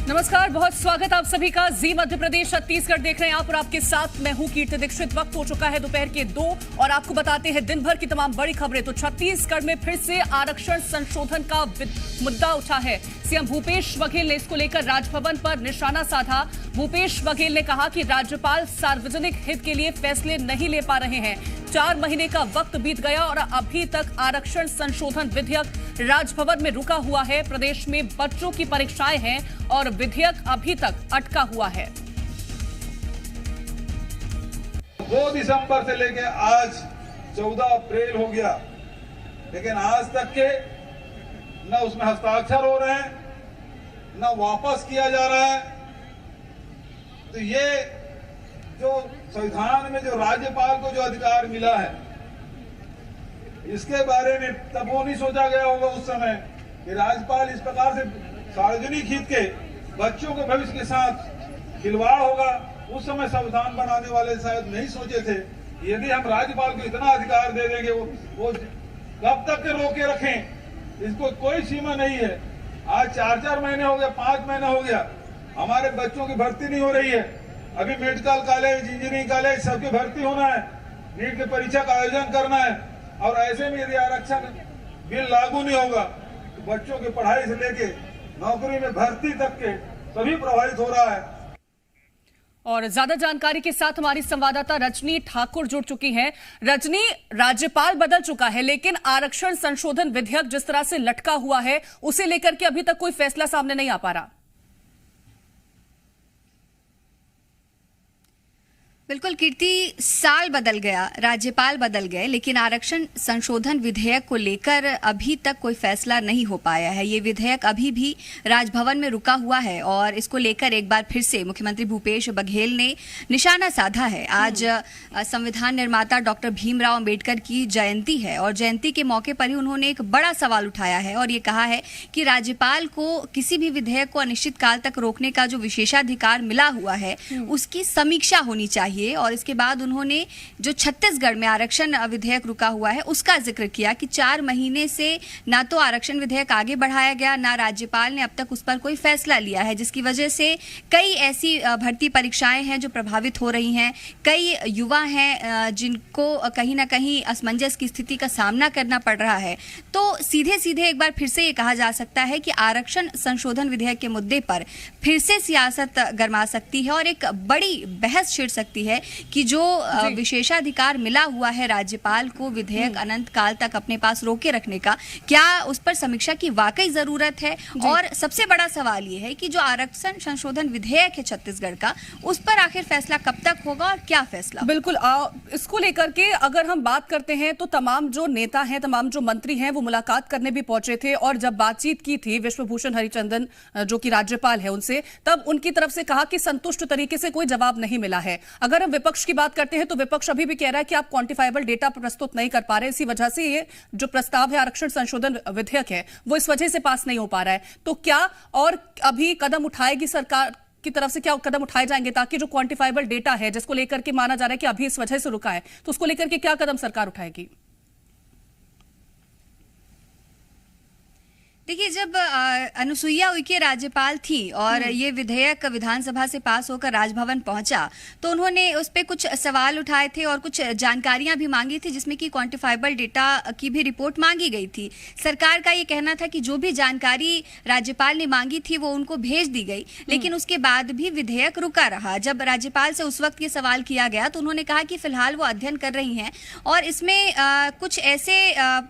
नमस्कार, बहुत स्वागत आप सभी का। जी मध्य प्रदेश छत्तीसगढ़ देख रहे हैं आप और आपके साथ मैं हूं कीर्ति दीक्षित। वक्त हो चुका है दोपहर के 2 और आपको बताते हैं दिन भर की तमाम बड़ी खबरें। तो छत्तीसगढ़ में फिर से आरक्षण संशोधन का मुद्दा उठा है। सीएम भूपेश बघेल ने इसको लेकर राजभवन पर निशाना साधा। भूपेश बघेल ने कहा कि राज्यपाल सार्वजनिक हित के लिए फैसले नहीं ले पा रहे हैं। 4 महीने का वक्त बीत गया और अभी तक आरक्षण संशोधन विधेयक राजभवन में रुका हुआ है। प्रदेश में बच्चों की परीक्षाएं हैं और विधेयक अभी तक अटका हुआ है। 2 दिसंबर से लेकर आज 14 अप्रैल हो गया, लेकिन आज तक के न उसमें हस्ताक्षर हो रहे हैं, न वापस किया जा रहा है। तो ये जो संविधान में जो राज्यपाल को जो अधिकार मिला है, इसके बारे में तब वो नहीं सोचा गया होगा उस समय कि राज्यपाल इस प्रकार से सार्वजनिक हित के बच्चों के भविष्य के साथ खिलवाड़ होगा। उस समय संविधान बनाने वाले शायद नहीं सोचे थे। यदि हम राज्यपाल को इतना अधिकार दे देंगे, वो कब तक के रोके रखें, इसको कोई सीमा नहीं है। आज 4-4 महीने हो गया, 5 महीने हो गया, हमारे बच्चों की भर्ती नहीं हो रही है। अभी मेडिकल कॉलेज, इंजीनियरिंग कॉलेज सबकी भर्ती होना है, नीट की परीक्षा का आयोजन करना है। और ऐसे में यदि आरक्षण बिल लागू नहीं होगा तो बच्चों की पढ़ाई से लेके नौकरी में भर्ती तक के सभी प्रभावित हो रहा है। और ज्यादा जानकारी के साथ हमारी संवाददाता रजनी ठाकुर जुड़ चुकी हैं। रजनी, राज्यपाल बदल चुका है लेकिन आरक्षण संशोधन विधेयक जिस तरह से लटका हुआ है उसे लेकर के अभी तक कोई फैसला सामने नहीं आ पा रहा। बिल्कुल कीर्ति, साल बदल गया, राज्यपाल बदल गए, लेकिन आरक्षण संशोधन विधेयक को लेकर अभी तक कोई फैसला नहीं हो पाया है। ये विधेयक अभी भी राजभवन में रुका हुआ है और इसको लेकर एक बार फिर से मुख्यमंत्री भूपेश बघेल ने निशाना साधा है। आज संविधान निर्माता डॉक्टर भीमराव अंबेडकर की जयंती है और जयंती के मौके पर ही उन्होंने एक बड़ा सवाल उठाया है और ये कहा है कि राज्यपाल को किसी भी विधेयक को अनिश्चित काल तक रोकने का जो विशेषाधिकार मिला हुआ है उसकी समीक्षा होनी चाहिए। और इसके बाद उन्होंने जो छत्तीसगढ़ में आरक्षण विधेयक रुका हुआ है उसका जिक्र किया कि 4 महीने से ना तो आरक्षण विधेयक आगे बढ़ाया गया, ना राज्यपाल ने अब तक उस पर कोई फैसला लिया है, जिसकी वजह से कई ऐसी भर्ती परीक्षाएं हैं जो प्रभावित हो रही हैं। कई युवा हैं जिनको कहीं ना कहीं असमंजस की स्थिति का सामना करना पड़ रहा है। तो सीधे सीधे एक बार फिर से ये कहा जा सकता है कि आरक्षण संशोधन विधेयक के मुद्दे पर फिर से सियासत गरमा सकती है और एक बड़ी बहस छिड़ सकती है कि जो विशेषाधिकार मिला हुआ है राज्यपाल को विधेयक अनंत काल तक अपने पास रोके रखने का, क्या उस पर समीक्षा की वाकई जरूरत है। और सबसे बड़ा सवाल ये है कि जो आरक्षण संशोधन विधेयक है छत्तीसगढ़ का, उस पर आखिर फैसला कब तक होगा और क्या फैसला। बिल्कुल, इसको लेकर के अगर हम बात करते हैं तो तमाम जो नेता हैं, तमाम जो मंत्री हैं, वो मुलाकात करने भी पहुंचे थे और जब बातचीत की थी विश्वभूषण हरिचंदन जो कि राज्यपाल है उनसे, तब उनकी तरफ से कहा कि संतुष्ट तरीके से कोई जवाब नहीं मिला है। अगर हम विपक्ष की बात करते हैं तो विपक्ष अभी भी कह रहा है कि आप क्वांटिफाइबल डेटा प्रस्तुत नहीं कर पा रहे, इसी वजह से ये जो प्रस्ताव है आरक्षण संशोधन विधेयक है वो इस वजह से पास नहीं हो पा रहा है। तो क्या और अभी कदम उठाएगी सरकार की तरफ से, क्या कदम उठाए जाएंगे ताकि जो क्वांटिफाइबल डेटा है जिसको लेकर के माना जा रहा है कि अभी इस वजह से रुका है, तो उसको लेकर के क्या कदम सरकार उठाएगी। देखिए, जब अनुसुईया उइके राज्यपाल थी और ये विधेयक विधानसभा से पास होकर राजभवन पहुंचा तो उन्होंने उस पर कुछ सवाल उठाए थे और कुछ जानकारियां भी मांगी थी, जिसमें कि क्वांटिफाइबल डेटा की भी रिपोर्ट मांगी गई थी। सरकार का ये कहना था कि जो भी जानकारी राज्यपाल ने मांगी थी वो उनको भेज दी गई, लेकिन उसके बाद भी विधेयक रुका रहा। जब राज्यपाल से उस वक्त ये सवाल किया गया तो उन्होंने कहा कि फिलहाल वो अध्ययन कर रही हैं और इसमें कुछ ऐसे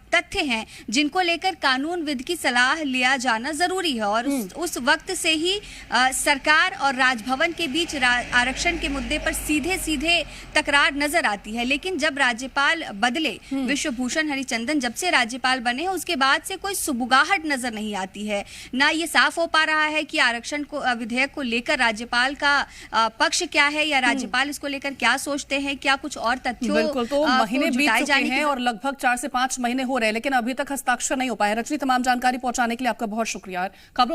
तथ्य हैं जिनको लेकर कानून विद की सलाह लिया जाना जरूरी है। और उस वक्त से ही सरकार और राजभवन के बीच आरक्षण के मुद्दे पर सीधे सीधे तकरार नजर आती है। लेकिन जब राज्यपाल बदले, विश्वभूषण हरिचंदन जब से राज्यपाल बने हैं, उसके बाद से कोई सुबुगाहट नजर नहीं आती है। ना ये साफ हो पा रहा है कि आरक्षण को विधेयक को लेकर राज्यपाल का पक्ष क्या है या राज्यपाल इसको लेकर क्या सोचते हैं, क्या कुछ और तथ्यों बिल्कुल, तो महीने बीत चुके हैं और लगभग 4 से 5 महीने हो रहे हैं, लेकिन अभी तक हस्ताक्षर नहीं हो पाया। रजनी, तमाम जानकारी पहुंचाने के लिए आपका बहुत शुक्रिया।